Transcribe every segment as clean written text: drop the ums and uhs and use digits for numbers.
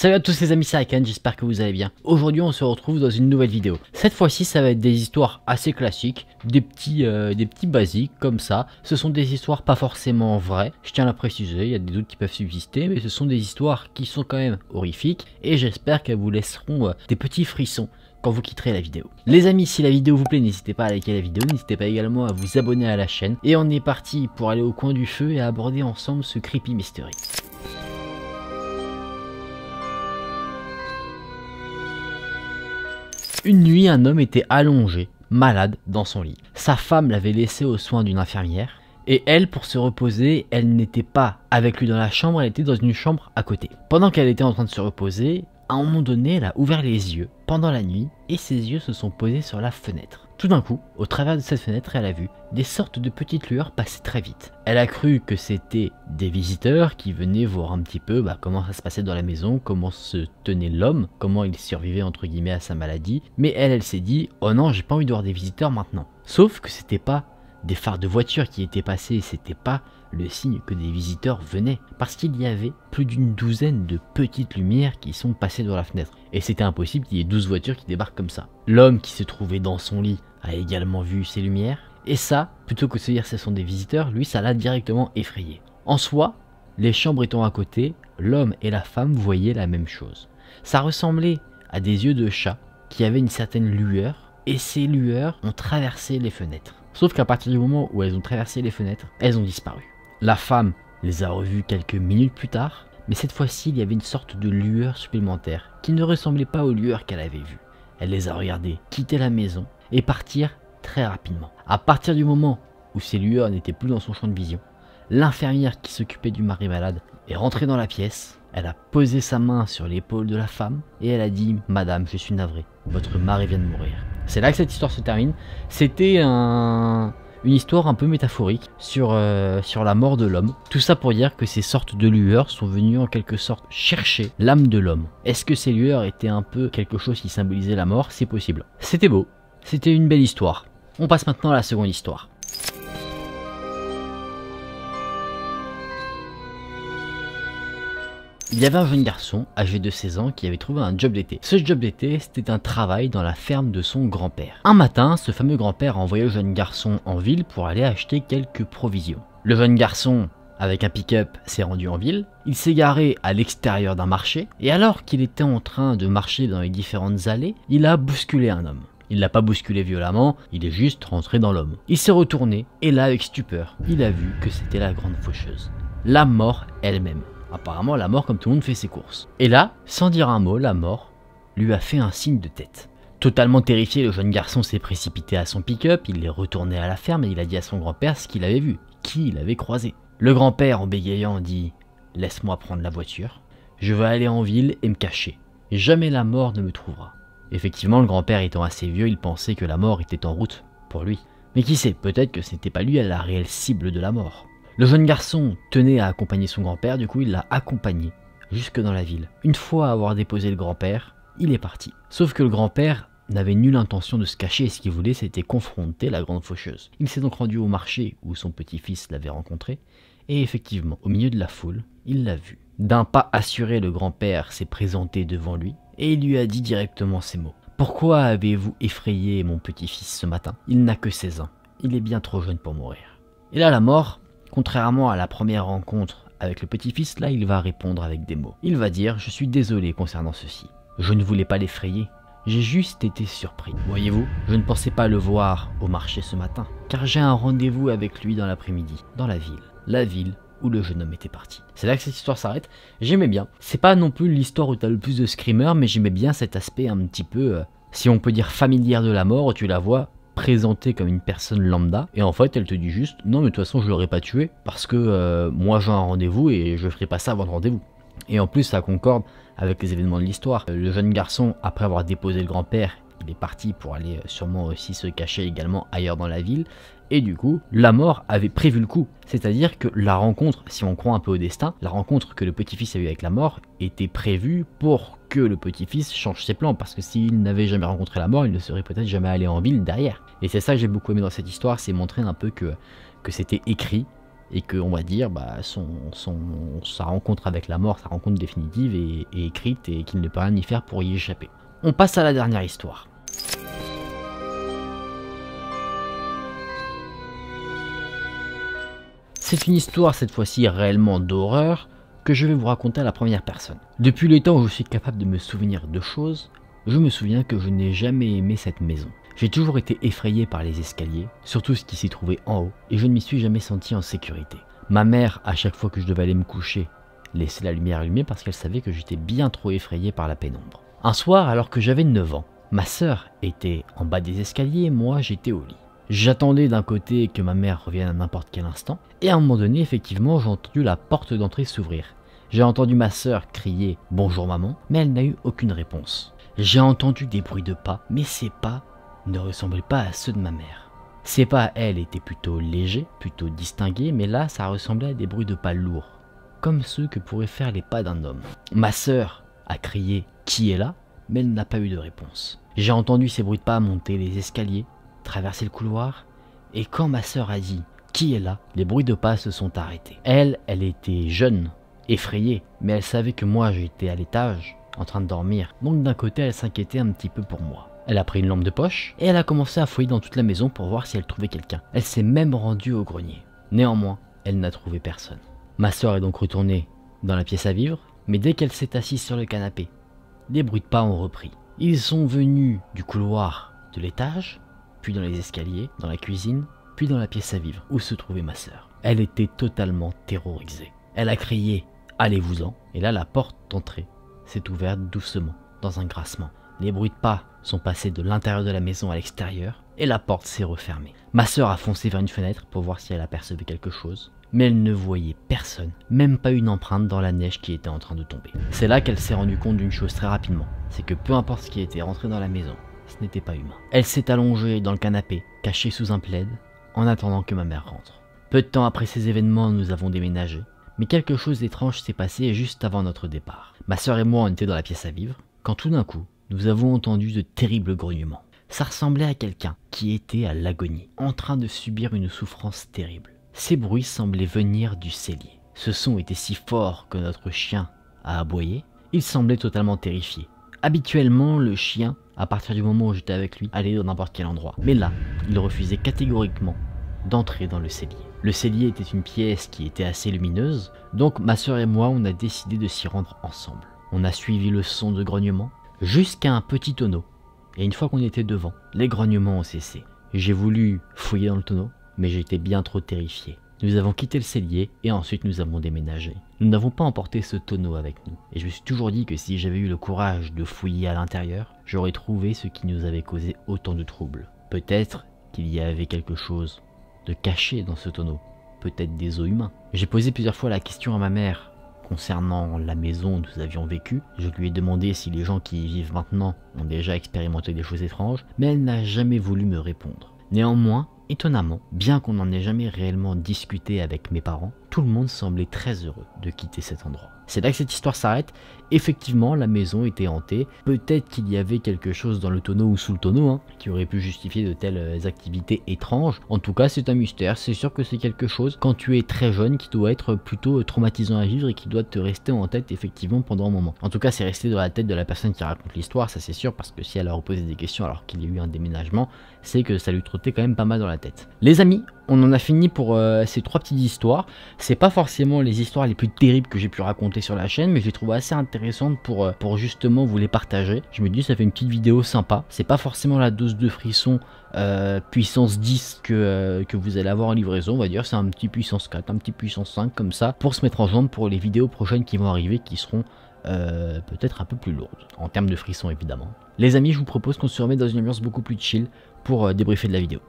Salut à tous les amis, c'est Akan, j'espère que vous allez bien. Aujourd'hui on se retrouve dans une nouvelle vidéo. Cette fois-ci ça va être des histoires assez classiques, des petits basiques comme ça. Ce sont des histoires pas forcément vraies, je tiens à le préciser, il y a des doutes qui peuvent subsister, mais ce sont des histoires qui sont quand même horrifiques et j'espère qu'elles vous laisseront des petits frissons quand vous quitterez la vidéo. Les amis, si la vidéo vous plaît, n'hésitez pas à liker la vidéo, n'hésitez pas également à vous abonner à la chaîne. Et on est parti pour aller au coin du feu et aborder ensemble ce creepy mystery. Une nuit, un homme était allongé, malade, dans son lit. Sa femme l'avait laissé aux soins d'une infirmière. Et elle, pour se reposer, elle n'était pas avec lui dans la chambre, elle était dans une chambre à côté. Pendant qu'elle était en train de se reposer, à un moment donné, elle a ouvert les yeux pendant la nuit et ses yeux se sont posés sur la fenêtre. Tout d'un coup, au travers de cette fenêtre, elle a vu des sortes de petites lueurs passer très vite. Elle a cru que c'était des visiteurs qui venaient voir un petit peu comment ça se passait dans la maison, comment se tenait l'homme, comment il survivait entre guillemets à sa maladie. Mais elle s'est dit, oh non, j'ai pas envie de voir des visiteurs maintenant. Sauf que c'était pas des phares de voiture qui étaient passés, c'était pas le signe que des visiteurs venaient, parce qu'il y avait plus d'une douzaine de petites lumières qui sont passées dans la fenêtre. Et c'était impossible qu'il y ait 12 voitures qui débarquent comme ça. L'homme qui se trouvait dans son lit a également vu ces lumières, et ça, plutôt que de se dire ce sont des visiteurs, lui ça l'a directement effrayé. En soi, les chambres étant à côté, l'homme et la femme voyaient la même chose. Ça ressemblait à des yeux de chat qui avaient une certaine lueur, et ces lueurs ont traversé les fenêtres. Sauf qu'à partir du moment où elles ont traversé les fenêtres, elles ont disparu. La femme les a revues quelques minutes plus tard, mais cette fois-ci il y avait une sorte de lueur supplémentaire qui ne ressemblait pas aux lueurs qu'elle avait vues. Elle les a regardées quitter la maison et partir très rapidement. À partir du moment où ces lueurs n'étaient plus dans son champ de vision, l'infirmière qui s'occupait du mari malade est rentrée dans la pièce, elle a posé sa main sur l'épaule de la femme et elle a dit « Madame, je suis navrée, votre mari vient de mourir ». C'est là que cette histoire se termine. C'était une histoire un peu métaphorique sur la mort de l'homme. Tout ça pour dire que ces sortes de lueurs sont venues en quelque sorte chercher l'âme de l'homme. Est-ce que ces lueurs étaient un peu quelque chose qui symbolisait la mort? C'est possible. C'était beau. C'était une belle histoire. On passe maintenant à la seconde histoire. Il y avait un jeune garçon, âgé de 16 ans, qui avait trouvé un job d'été. Ce job d'été, c'était un travail dans la ferme de son grand-père. Un matin, ce fameux grand-père a envoyé le jeune garçon en ville pour aller acheter quelques provisions. Le jeune garçon, avec un pick-up, s'est rendu en ville. Il s'est garé à l'extérieur d'un marché, et alors qu'il était en train de marcher dans les différentes allées, il a bousculé un homme. Il l'a pas bousculé violemment, il est juste rentré dans l'homme. Il s'est retourné, et là, avec stupeur, il a vu que c'était la grande faucheuse. La mort elle-même. Apparemment, la mort, comme tout le monde, fait ses courses. Et là, sans dire un mot, la mort lui a fait un signe de tête. Totalement terrifié, le jeune garçon s'est précipité à son pick-up, il est retourné à la ferme et il a dit à son grand-père ce qu'il avait vu, qui il avait croisé. Le grand-père, en bégayant, dit « Laisse-moi prendre la voiture, je vais aller en ville et me cacher. Jamais la mort ne me trouvera. » Effectivement, le grand-père étant assez vieux, il pensait que la mort était en route pour lui. Mais qui sait, peut-être que ce n'était pas lui la réelle cible de la mort. Le jeune garçon tenait à accompagner son grand-père, du coup il l'a accompagné jusque dans la ville. Une fois avoir déposé le grand-père, il est parti. Sauf que le grand-père n'avait nulle intention de se cacher, ce qu'il voulait c'était confronter la grande faucheuse. Il s'est donc rendu au marché où son petit-fils l'avait rencontré, et effectivement, au milieu de la foule, il l'a vu. D'un pas assuré, le grand-père s'est présenté devant lui, et il lui a dit directement ces mots. « Pourquoi avez-vous effrayé mon petit-fils ce matin? Il n'a que 16 ans, il est bien trop jeune pour mourir. » Et là la mort, contrairement à la première rencontre avec le petit-fils, là il va répondre avec des mots. Il va dire « Je suis désolé concernant ceci. Je ne voulais pas l'effrayer. J'ai juste été surpris. Voyez-vous, je ne pensais pas le voir au marché ce matin, car j'ai un rendez-vous avec lui dans l'après-midi, dans la ville où le jeune homme était parti. » C'est là que cette histoire s'arrête. J'aimais bien. C'est pas non plus l'histoire où tu as le plus de screamers, mais j'aimais bien cet aspect un petit peu, si on peut dire familière de la mort, où tu la vois présentée comme une personne lambda et en fait elle te dit juste non mais de toute façon je l'aurais pas tué parce que moi j'ai un rendez-vous et je ferai pas ça avant le rendez-vous. Et en plus ça concorde avec les événements de l'histoire. Le jeune garçon, après avoir déposé le grand-père, il est parti pour aller sûrement aussi se cacher également ailleurs dans la ville. Et du coup, la mort avait prévu le coup. C'est-à-dire que la rencontre, si on croit un peu au destin, la rencontre que le petit-fils a eue avec la mort était prévue pour que le petit-fils change ses plans. Parce que s'il n'avait jamais rencontré la mort, il ne serait peut-être jamais allé en ville derrière. Et c'est ça que j'ai beaucoup aimé dans cette histoire, c'est montrer un peu que c'était écrit et que on va dire sa rencontre avec la mort, sa rencontre définitive est écrite et qu'il ne peut rien y faire pour y échapper. On passe à la dernière histoire. C'est une histoire cette fois-ci réellement d'horreur que je vais vous raconter à la première personne. Depuis le temps où je suis capable de me souvenir de choses, je me souviens que je n'ai jamais aimé cette maison. J'ai toujours été effrayé par les escaliers, surtout ce qui s'y trouvait en haut, et je ne m'y suis jamais senti en sécurité. Ma mère, à chaque fois que je devais aller me coucher, laissait la lumière allumée parce qu'elle savait que j'étais bien trop effrayé par la pénombre. Un soir, alors que j'avais 9 ans, ma sœur était en bas des escaliers et moi j'étais au lit. J'attendais d'un côté que ma mère revienne à n'importe quel instant, et à un moment donné, effectivement, j'ai entendu la porte d'entrée s'ouvrir. J'ai entendu ma sœur crier « Bonjour maman », mais elle n'a eu aucune réponse. J'ai entendu des bruits de pas, mais ces pas ne ressemblaient pas à ceux de ma mère. Ces pas, elle, étaient plutôt légers, plutôt distingués, mais là, ça ressemblait à des bruits de pas lourds, comme ceux que pourraient faire les pas d'un homme. Ma sœur a crié « Qui est là ?», mais elle n'a pas eu de réponse. J'ai entendu ces bruits de pas monter les escaliers, traverser le couloir, et quand ma sœur a dit « Qui est là ?», les bruits de pas se sont arrêtés. Elle était jeune, effrayée, mais elle savait que moi j'étais à l'étage, en train de dormir, donc d'un côté elle s'inquiétait un petit peu pour moi. Elle a pris une lampe de poche, et elle a commencé à fouiller dans toute la maison pour voir si elle trouvait quelqu'un. Elle s'est même rendue au grenier. Néanmoins, elle n'a trouvé personne. Ma sœur est donc retournée dans la pièce à vivre, mais dès qu'elle s'est assise sur le canapé, les bruits de pas ont repris. Ils sont venus du couloir de l'étage, puis dans les escaliers, dans la cuisine, puis dans la pièce à vivre, où se trouvait ma sœur. Elle était totalement terrorisée. Elle a crié « Allez-vous-en » et là la porte d'entrée s'est ouverte doucement, dans un grincement. Les bruits de pas sont passés de l'intérieur de la maison à l'extérieur, et la porte s'est refermée. Ma sœur a foncé vers une fenêtre pour voir si elle apercevait quelque chose, mais elle ne voyait personne, même pas une empreinte dans la neige qui était en train de tomber. C'est là qu'elle s'est rendue compte d'une chose très rapidement, c'est que peu importe ce qui était rentré dans la maison, ce n'était pas humain. Elle s'est allongée dans le canapé, cachée sous un plaid, en attendant que ma mère rentre. Peu de temps après ces événements, nous avons déménagé, mais quelque chose d'étrange s'est passé juste avant notre départ. Ma sœur et moi, on était dans la pièce à vivre, quand tout d'un coup, nous avons entendu de terribles grognements. Ça ressemblait à quelqu'un qui était à l'agonie, en train de subir une souffrance terrible. Ces bruits semblaient venir du cellier. Ce son était si fort que notre chien a aboyé. Il semblait totalement terrifié. Habituellement, le chien, à partir du moment où j'étais avec lui, allait dans n'importe quel endroit. Mais là, il refusait catégoriquement d'entrer dans le cellier. Le cellier était une pièce qui était assez lumineuse, donc ma sœur et moi, on a décidé de s'y rendre ensemble. On a suivi le son de grognement jusqu'à un petit tonneau. Et une fois qu'on était devant, les grognements ont cessé. J'ai voulu fouiller dans le tonneau, mais j'étais bien trop terrifié. Nous avons quitté le cellier et ensuite nous avons déménagé. Nous n'avons pas emporté ce tonneau avec nous. Et je me suis toujours dit que si j'avais eu le courage de fouiller à l'intérieur, j'aurais trouvé ce qui nous avait causé autant de troubles. Peut-être qu'il y avait quelque chose de caché dans ce tonneau. Peut-être des os humains. J'ai posé plusieurs fois la question à ma mère concernant la maison où nous avions vécu. Je lui ai demandé si les gens qui y vivent maintenant ont déjà expérimenté des choses étranges, mais elle n'a jamais voulu me répondre. Néanmoins, étonnamment, bien qu'on n'en ait jamais réellement discuté avec mes parents, tout le monde semblait très heureux de quitter cet endroit. C'est là que cette histoire s'arrête. Effectivement, la maison était hantée. Peut-être qu'il y avait quelque chose dans le tonneau ou sous le tonneau qui aurait pu justifier de telles activités étranges. En tout cas, c'est un mystère. C'est sûr que c'est quelque chose, quand tu es très jeune, qui doit être plutôt traumatisant à vivre et qui doit te rester en tête effectivement pendant un moment. En tout cas, c'est resté dans la tête de la personne qui raconte l'histoire, ça c'est sûr, parce que si elle a reposé des questions alors qu'il y a eu un déménagement, c'est que ça lui trottait quand même pas mal dans la tête. Les amis, on en a fini pour ces 3 petites histoires. C'est pas forcément les histoires les plus terribles que j'ai pu raconter sur la chaîne, mais je les trouve assez intéressantes pour justement vous les partager. Je me dis ça fait une petite vidéo sympa. C'est pas forcément la dose de frisson puissance 10 que vous allez avoir en livraison, on va dire. C'est un petit puissance 4, un petit puissance 5 comme ça, pour se mettre en jambe pour les vidéos prochaines qui vont arriver, qui seront peut-être un peu plus lourdes, en termes de frisson évidemment. Les amis, je vous propose qu'on se remette dans une ambiance beaucoup plus chill pour débriefer de la vidéo.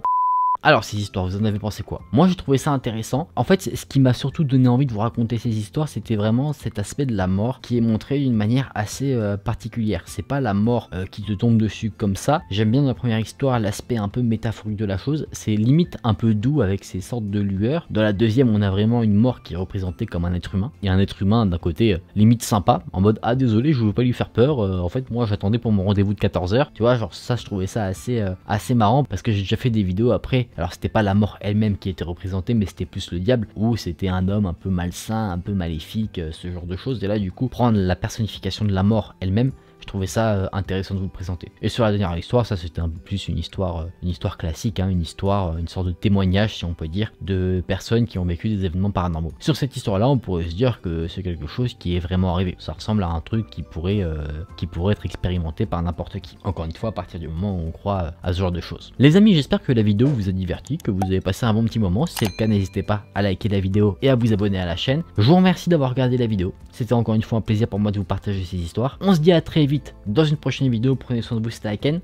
Alors ces histoires, vous en avez pensé quoi? Moi j'ai trouvé ça intéressant. En fait, ce qui m'a surtout donné envie de vous raconter ces histoires, c'était vraiment cet aspect de la mort qui est montré d'une manière assez particulière. C'est pas la mort qui te tombe dessus comme ça. J'aime bien dans la première histoire l'aspect un peu métaphorique de la chose. C'est limite un peu doux avec ces sortes de lueurs. Dans la deuxième, on a vraiment une mort qui est représentée comme un être humain. Et un être humain d'un côté limite sympa, en mode ah désolé, je veux pas lui faire peur. En fait, moi j'attendais pour mon rendez-vous de 14 h. Tu vois, genre ça, je trouvais ça assez marrant parce que j'ai déjà fait des vidéos après Alors c'était pas la mort elle-même qui était représentée, mais c'était plus le diable, où c'était un homme un peu malsain, un peu maléfique, ce genre de choses. Et là du coup, prendre la personnification de la mort elle-même, je trouvais ça intéressant de vous le présenter. Et sur la dernière histoire, ça c'était un peu plus une histoire classique, hein, une sorte de témoignage si on peut dire, de personnes qui ont vécu des événements paranormaux. Sur cette histoire-là, on pourrait se dire que c'est quelque chose qui est vraiment arrivé. Ça ressemble à un truc qui pourrait être expérimenté par n'importe qui. Encore une fois, à partir du moment où on croit à ce genre de choses. Les amis, j'espère que la vidéo vous a diverti, que vous avez passé un bon petit moment. Si c'est le cas, n'hésitez pas à liker la vidéo et à vous abonner à la chaîne. Je vous remercie d'avoir regardé la vidéo. C'était encore une fois un plaisir pour moi de vous partager ces histoires. On se dit à très vite dans une prochaine vidéo. Prenez soin de vous, c'était Aiken.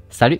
Salut!